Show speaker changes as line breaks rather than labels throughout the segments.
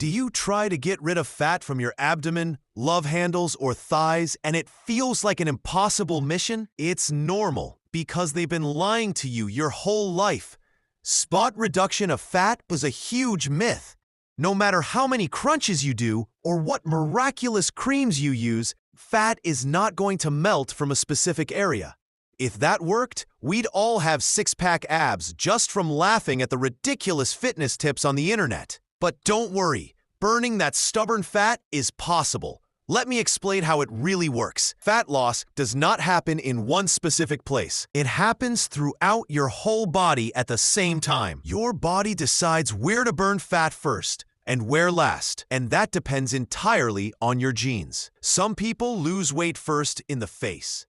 Do you try to get rid of fat from your abdomen, love handles, or thighs, and it feels like an impossible mission? It's normal, because they've been lying to you your whole life. Spot reduction of fat was a huge myth. No matter how many crunches you do, or what miraculous creams you use, fat is not going to melt from a specific area. If that worked, we'd all have six-pack abs just from laughing at the ridiculous fitness tips on the internet. But don't worry, burning that stubborn fat is possible. Let me explain how it really works. Fat loss does not happen in one specific place. It happens throughout your whole body at the same time. Your body decides where to burn fat first and where last, and that depends entirely on your genes. Some people lose weight first in the face,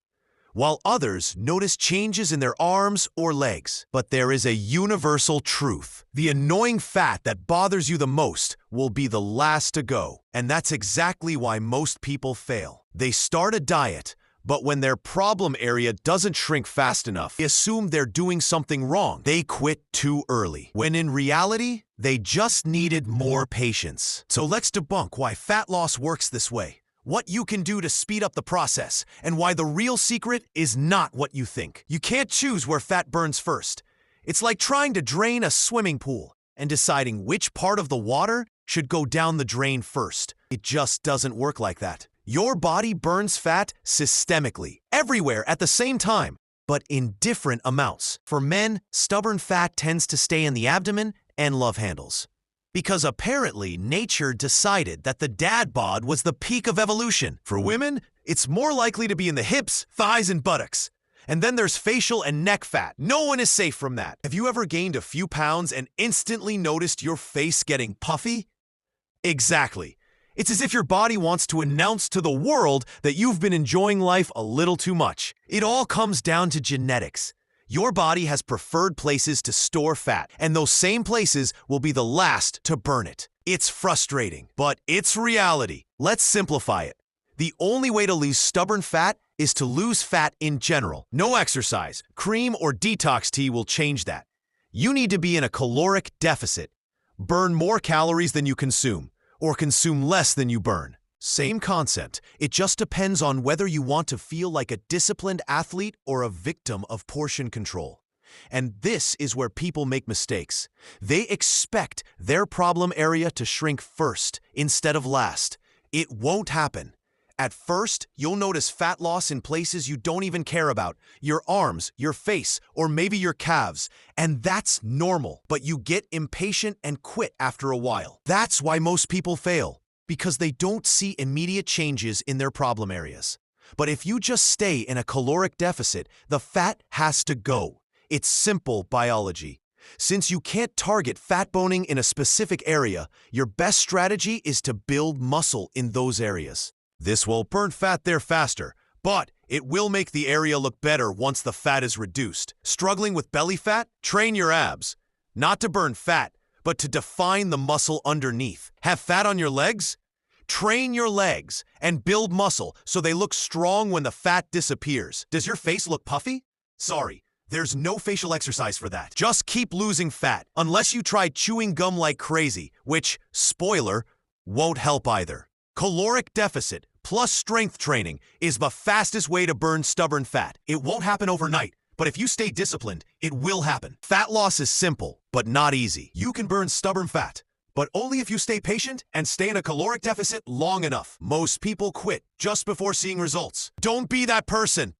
while others notice changes in their arms or legs. But there is a universal truth. The annoying fat that bothers you the most will be the last to go. And that's exactly why most people fail. They start a diet, but when their problem area doesn't shrink fast enough, they assume they're doing something wrong. They quit too early, when in reality, they just needed more patience. So let's debunk why fat loss works this way, what you can do to speed up the process, and why the real secret is not what you think. You can't choose where fat burns first. It's like trying to drain a swimming pool and deciding which part of the water should go down the drain first. It just doesn't work like that. Your body burns fat systemically, everywhere at the same time, but in different amounts. For men, stubborn fat tends to stay in the abdomen and love handles, because apparently nature decided that the dad bod was the peak of evolution. For women, it's more likely to be in the hips, thighs, and buttocks. And then there's facial and neck fat. No one is safe from that. Have you ever gained a few pounds and instantly noticed your face getting puffy? Exactly. It's as if your body wants to announce to the world that you've been enjoying life a little too much. It all comes down to genetics. Your body has preferred places to store fat, and those same places will be the last to burn it. It's frustrating, but it's reality. Let's simplify it. The only way to lose stubborn fat is to lose fat in general. No exercise, cream, or detox tea will change that. You need to be in a caloric deficit. Burn more calories than you consume, or consume less than you burn. Same concept. It just depends on whether you want to feel like a disciplined athlete or a victim of portion control. And this is where people make mistakes. They expect their problem area to shrink first instead of last. It won't happen. At first, you'll notice fat loss in places you don't even care about, your arms, your face, or maybe your calves, and that's normal. But you get impatient and quit after a while. That's why most people fail, because they don't see immediate changes in their problem areas. But if you just stay in a caloric deficit, the fat has to go. It's simple biology. Since you can't target fat burning in a specific area, your best strategy is to build muscle in those areas. This will burn fat there faster, but it will make the area look better once the fat is reduced. Struggling with belly fat? Train your abs. Not to burn fat, but to define the muscle underneath. Have fat on your legs? Train your legs and build muscle so they look strong when the fat disappears. Does your face look puffy? Sorry, there's no facial exercise for that. Just keep losing fat, unless you try chewing gum like crazy, which, spoiler, won't help either. Caloric deficit plus strength training is the fastest way to burn stubborn fat. It won't happen overnight, but if you stay disciplined, it will happen. Fat loss is simple, but not easy. You can burn stubborn fat, but only if you stay patient and stay in a caloric deficit long enough. Most people quit just before seeing results. Don't be that person.